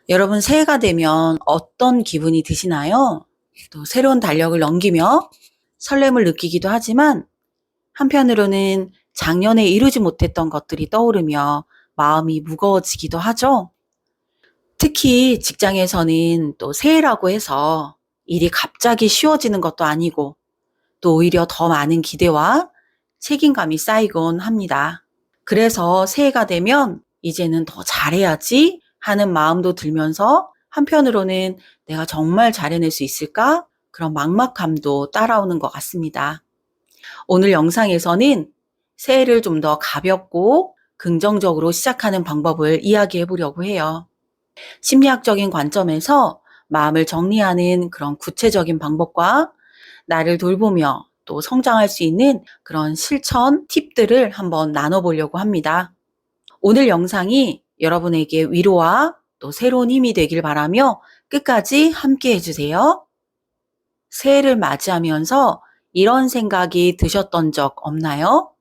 여러분 새해가 되면 어떤 기분이 드시나요? 또 새로운 달력을 넘기며 설렘을 느끼기도 하지만 한편으로는 작년에 이루지 못했던 것들이 떠오르며 마음이 무거워지기도 하죠. 특히 직장에서는 또 새해라고 해서 일이 갑자기 쉬워지는 것도 아니고 또 오히려 더 많은 기대와 책임감이 쌓이곤 합니다. 그래서 새해가 되면 이제는 더 잘해야지 하는 마음도 들면서 한편으로는 내가 정말 잘해낼 수 있을까? 그런 막막함도 따라오는 것 같습니다. 오늘 영상에서는 새해를 좀 더 가볍고 긍정적으로 시작하는 방법을 이야기해 보려고 해요. 심리학적인 관점에서 마음을 정리하는 그런 구체적인 방법과 나를 돌보며 또 성장할 수 있는 그런 실천 팁들을 한번 나눠보려고 합니다. 오늘 영상이 여러분에게 위로와 또 새로운 힘이 되길 바라며 끝까지 함께 해주세요. 새해를 맞이하면서 이런 생각이 드셨던 적 없나요?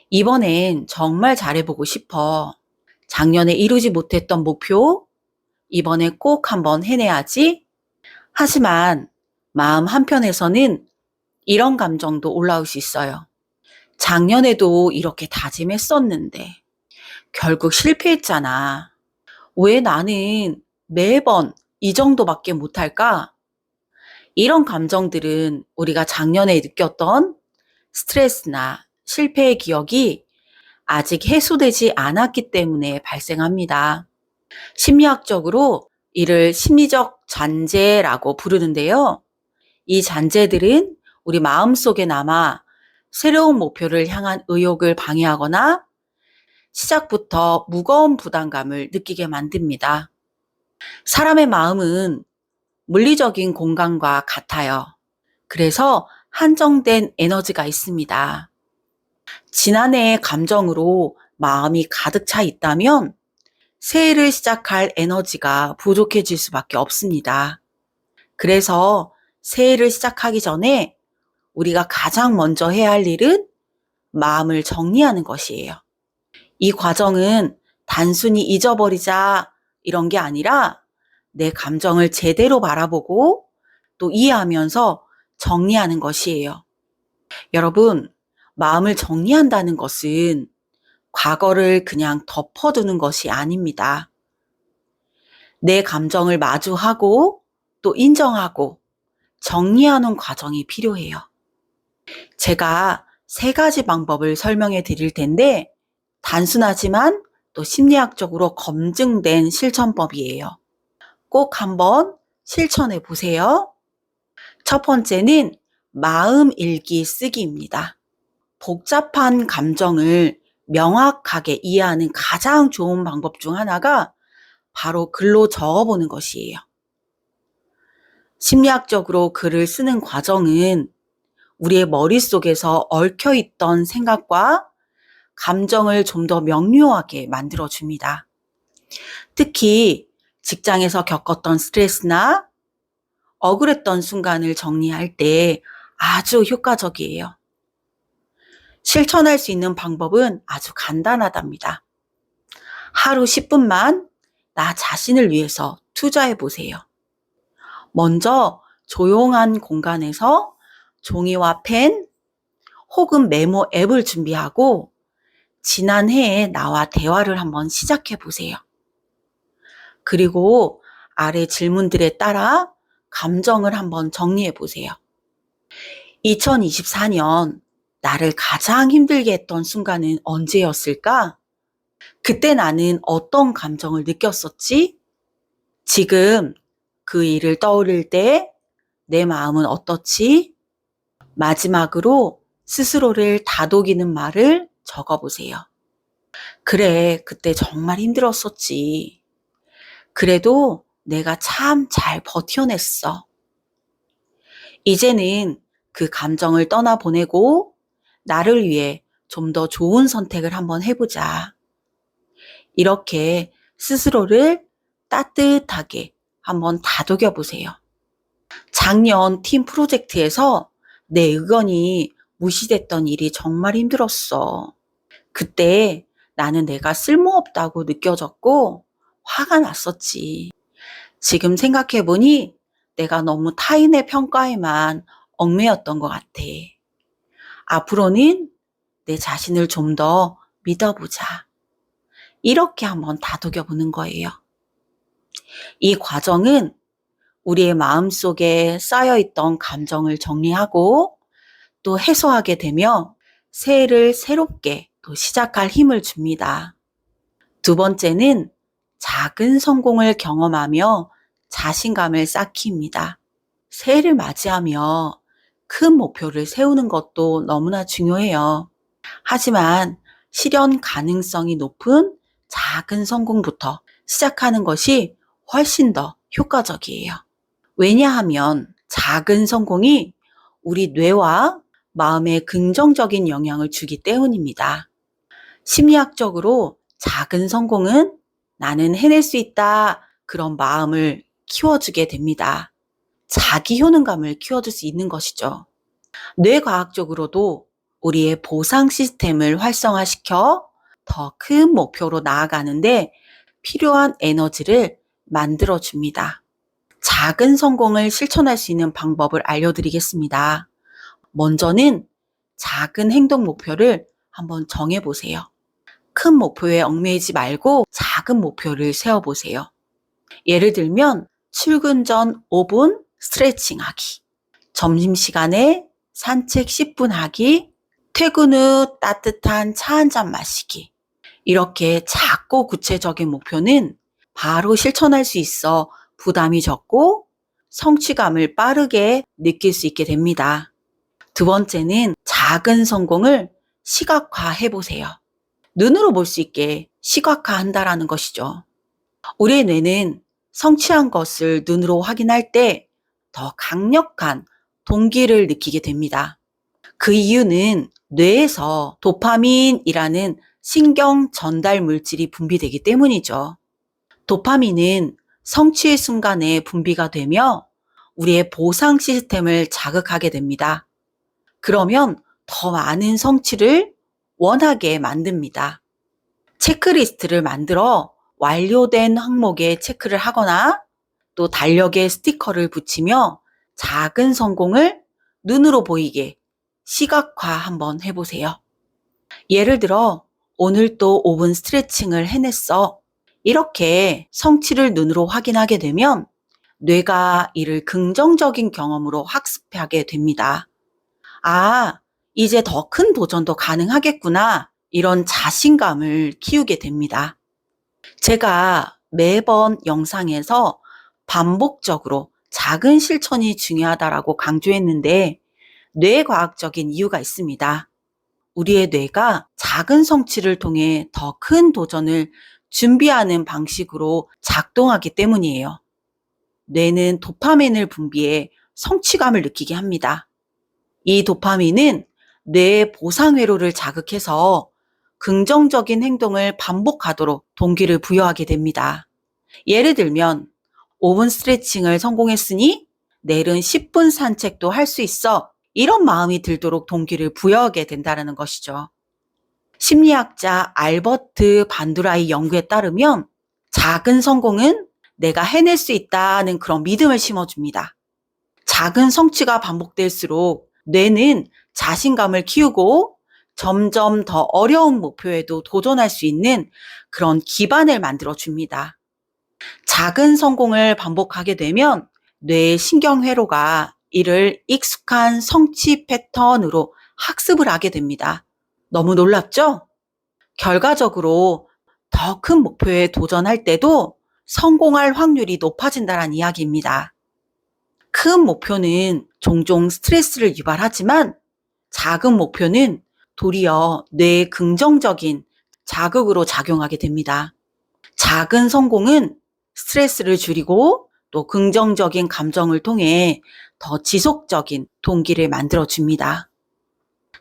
이번엔 정말 잘해보고 싶어. 작년에 이루지 못했던 목표, 이번에 꼭 한번 해내야지. 하지만 마음 한편에서는 이런 감정도 올라올 수 있어요. 작년에도 이렇게 다짐했었는데 결국 실패했잖아. 왜 나는 매번 이 정도밖에 못할까? 이런 감정들은 우리가 작년에 느꼈던 스트레스나 실패의 기억이 아직 해소되지 않았기 때문에 발생합니다. 심리학적으로 이를 심리적 잔재라고 부르는데요. 이 잔재들은 우리 마음속에 남아 새로운 목표를 향한 의욕을 방해하거나 시작부터 무거운 부담감을 느끼게 만듭니다. 사람의 마음은 물리적인 공간과 같아요. 그래서 한정된 에너지가 있습니다. 지난해의 감정으로 마음이 가득 차 있다면 새해를 시작할 에너지가 부족해질 수밖에 없습니다. 그래서 새해를 시작하기 전에 우리가 가장 먼저 해야 할 일은 마음을 정리하는 것이에요. 이 과정은 단순히 잊어버리자 이런 게 아니라 내 감정을 제대로 바라보고 또 이해하면서 정리하는 것이에요. 여러분, 마음을 정리한다는 것은 과거를 그냥 덮어두는 것이 아닙니다. 내 감정을 마주하고 또 인정하고 정리하는 과정이 필요해요. 제가 3가지 방법을 설명해 드릴 텐데 단순하지만 또 심리학적으로 검증된 실천법이에요. 꼭 한번 실천해 보세요. 첫 번째는 마음 일기 쓰기입니다. 복잡한 감정을 명확하게 이해하는 가장 좋은 방법 중 하나가 바로 글로 적어보는 것이에요. 심리학적으로 글을 쓰는 과정은 우리의 머릿속에서 얽혀있던 생각과 감정을 좀 더 명료하게 만들어줍니다. 특히 직장에서 겪었던 스트레스나 억울했던 순간을 정리할 때 아주 효과적이에요. 실천할 수 있는 방법은 아주 간단하답니다. 하루 10분만 나 자신을 위해서 투자해 보세요. 먼저 조용한 공간에서 종이와 펜 혹은 메모 앱을 준비하고 지난 해에 나와 대화를 한번 시작해 보세요. 그리고 아래 질문들에 따라 감정을 한번 정리해 보세요. 2024년 나를 가장 힘들게 했던 순간은 언제였을까? 그때 나는 어떤 감정을 느꼈었지? 지금 그 일을 떠올릴 때 내 마음은 어떻지? 마지막으로 스스로를 다독이는 말을 적어보세요. 그래, 그때 정말 힘들었었지. 그래도 내가 참 잘 버텨냈어. 이제는 그 감정을 떠나보내고 나를 위해 좀 더 좋은 선택을 한번 해보자. 이렇게 스스로를 따뜻하게 한번 다독여 보세요. 작년 팀 프로젝트에서 내 의견이 무시됐던 일이 정말 힘들었어. 그때 나는 내가 쓸모없다고 느껴졌고 화가 났었지. 지금 생각해보니 내가 너무 타인의 평가에만 얽매였던 것 같아. 앞으로는 내 자신을 좀 더 믿어보자. 이렇게 한번 다독여 보는 거예요. 이 과정은 우리의 마음속에 쌓여있던 감정을 정리하고 또 해소하게 되며 새해를 새롭게 또 시작할 힘을 줍니다. 두 번째는 작은 성공을 경험하며 자신감을 쌓기입니다. 새해를 맞이하며 큰 목표를 세우는 것도 너무나 중요해요. 하지만 실현 가능성이 높은 작은 성공부터 시작하는 것이 훨씬 더 효과적이에요. 왜냐하면 작은 성공이 우리 뇌와 마음에 긍정적인 영향을 주기 때문입니다. 심리학적으로 작은 성공은 나는 해낼 수 있다, 그런 마음을 키워주게 됩니다. 자기 효능감을 키워줄 수 있는 것이죠. 뇌과학적으로도 우리의 보상 시스템을 활성화시켜 더 큰 목표로 나아가는데 필요한 에너지를 만들어줍니다. 작은 성공을 실천할 수 있는 방법을 알려드리겠습니다. 먼저는 작은 행동 목표를 한번 정해보세요. 큰 목표에 얽매이지 말고 작은 목표를 세워보세요. 예를 들면 출근 전 5분 스트레칭 하기, 점심시간에 산책 10분 하기, 퇴근 후 따뜻한 차 한 잔 마시기. 이렇게 작고 구체적인 목표는 바로 실천할 수 있어 부담이 적고 성취감을 빠르게 느낄 수 있게 됩니다. 두 번째는 작은 성공을 시각화해 보세요. 눈으로 볼 수 있게 시각화한다라는 것이죠. 우리의 뇌는 성취한 것을 눈으로 확인할 때 더 강력한 동기를 느끼게 됩니다. 그 이유는 뇌에서 도파민이라는 신경 전달 물질이 분비되기 때문이죠. 도파민은 성취의 순간에 분비가 되며 우리의 보상 시스템을 자극하게 됩니다. 그러면 더 많은 성취를 원하게 만듭니다. 체크리스트를 만들어 완료된 항목에 체크를 하거나 또 달력에 스티커를 붙이며 작은 성공을 눈으로 보이게 시각화 한번 해보세요. 예를 들어 오늘 또 5분 스트레칭을 해냈어. 이렇게 성취를 눈으로 확인하게 되면 뇌가 이를 긍정적인 경험으로 학습하게 됩니다. 아, 이제 더 큰 도전도 가능하겠구나. 이런 자신감을 키우게 됩니다. 제가 매번 영상에서 반복적으로 작은 실천이 중요하다라고 강조했는데 뇌과학적인 이유가 있습니다. 우리의 뇌가 작은 성취를 통해 더 큰 도전을 준비하는 방식으로 작동하기 때문이에요. 뇌는 도파민을 분비해 성취감을 느끼게 합니다. 이 도파민은 뇌의 보상회로를 자극해서 긍정적인 행동을 반복하도록 동기를 부여하게 됩니다. 예를 들면 5분 스트레칭을 성공했으니 내일은 10분 산책도 할 수 있어. 이런 마음이 들도록 동기를 부여하게 된다는 것이죠. 심리학자 알버트 반두라의 연구에 따르면 작은 성공은 내가 해낼 수 있다는 그런 믿음을 심어줍니다. 작은 성취가 반복될수록 뇌는 자신감을 키우고 점점 더 어려운 목표에도 도전할 수 있는 그런 기반을 만들어줍니다. 작은 성공을 반복하게 되면 뇌의 신경회로가 이를 익숙한 성취 패턴으로 학습을 하게 됩니다. 너무 놀랍죠? 결과적으로 더 큰 목표에 도전할 때도 성공할 확률이 높아진다는 이야기입니다. 큰 목표는 종종 스트레스를 유발하지만 작은 목표는 도리어 뇌의 긍정적인 자극으로 작용하게 됩니다. 작은 성공은 스트레스를 줄이고 또 긍정적인 감정을 통해 더 지속적인 동기를 만들어줍니다.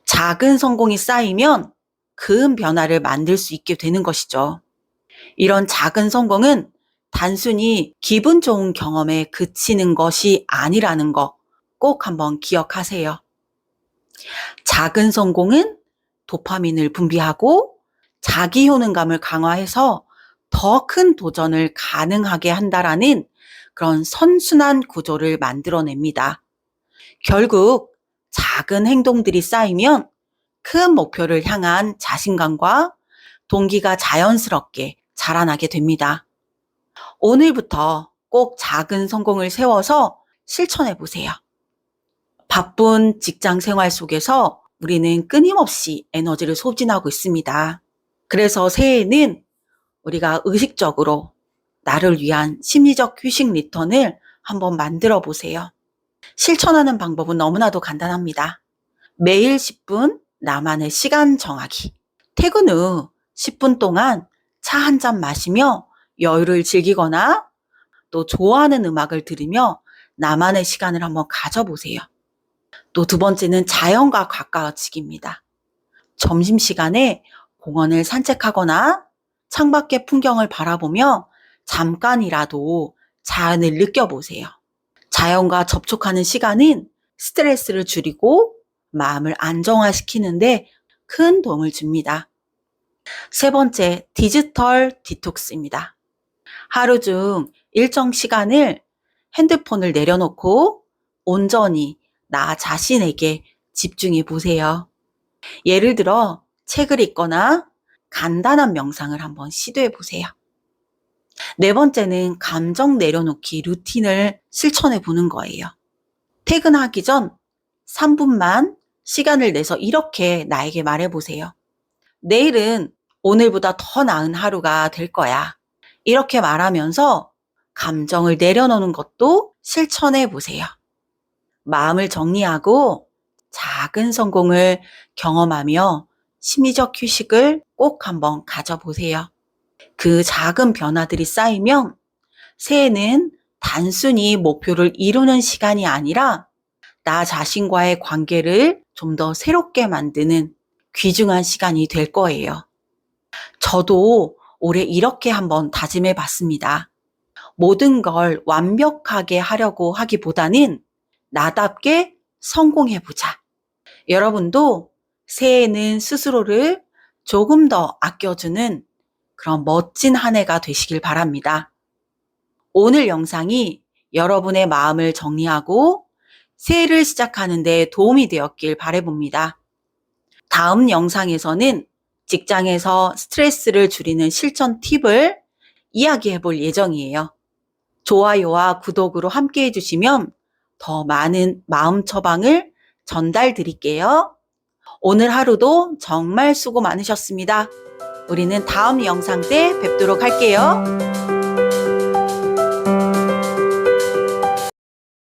작은 성공이 쌓이면 큰 변화를 만들 수 있게 되는 것이죠. 이런 작은 성공은 단순히 기분 좋은 경험에 그치는 것이 아니라는 거 꼭 한번 기억하세요. 작은 성공은 도파민을 분비하고 자기 효능감을 강화해서 더 큰 도전을 가능하게 한다라는 그런 선순환 구조를 만들어냅니다. 결국 작은 행동들이 쌓이면 큰 목표를 향한 자신감과 동기가 자연스럽게 자라나게 됩니다. 오늘부터 꼭 작은 성공을 세워서 실천해 보세요. 바쁜 직장 생활 속에서 우리는 끊임없이 에너지를 소진하고 있습니다. 그래서 새해에는 우리가 의식적으로 나를 위한 심리적 휴식 리턴을 한번 만들어 보세요. 실천하는 방법은 너무나도 간단합니다. 매일 10분 나만의 시간 정하기. 퇴근 후 10분 동안 차 한 잔 마시며 여유를 즐기거나 또 좋아하는 음악을 들으며 나만의 시간을 한번 가져보세요. 또 두 번째는 자연과 가까워지기입니다. 점심시간에 공원을 산책하거나 창밖의 풍경을 바라보며 잠깐이라도 자연을 느껴보세요. 자연과 접촉하는 시간은 스트레스를 줄이고 마음을 안정화시키는데 큰 도움을 줍니다. 세 번째, 디지털 디톡스입니다. 하루 중 일정 시간을 핸드폰을 내려놓고 온전히 나 자신에게 집중해 보세요. 예를 들어 책을 읽거나 간단한 명상을 한번 시도해 보세요. 네 번째는 감정 내려놓기 루틴을 실천해 보는 거예요. 퇴근하기 전 3분만 시간을 내서 이렇게 나에게 말해 보세요. 내일은 오늘보다 더 나은 하루가 될 거야. 이렇게 말하면서 감정을 내려놓는 것도 실천해 보세요. 마음을 정리하고 작은 성공을 경험하며 심리적 휴식을 꼭 한번 가져보세요. 그 작은 변화들이 쌓이면 새해는 단순히 목표를 이루는 시간이 아니라 나 자신과의 관계를 좀 더 새롭게 만드는 귀중한 시간이 될 거예요. 저도 올해 이렇게 한번 다짐해 봤습니다. 모든 걸 완벽하게 하려고 하기보다는 나답게 성공해 보자. 여러분도 새해에는 스스로를 조금 더 아껴주는 그런 멋진 한 해가 되시길 바랍니다. 오늘 영상이 여러분의 마음을 정리하고 새해를 시작하는 데 도움이 되었길 바라봅니다. 다음 영상에서는 직장에서 스트레스를 줄이는 실천 팁을 이야기해 볼 예정이에요. 좋아요와 구독으로 함께 해주시면 더 많은 마음 처방을 전달 드릴게요. 오늘 하루도 정말 수고 많으셨습니다. 우리는 다음 영상 때 뵙도록 할게요.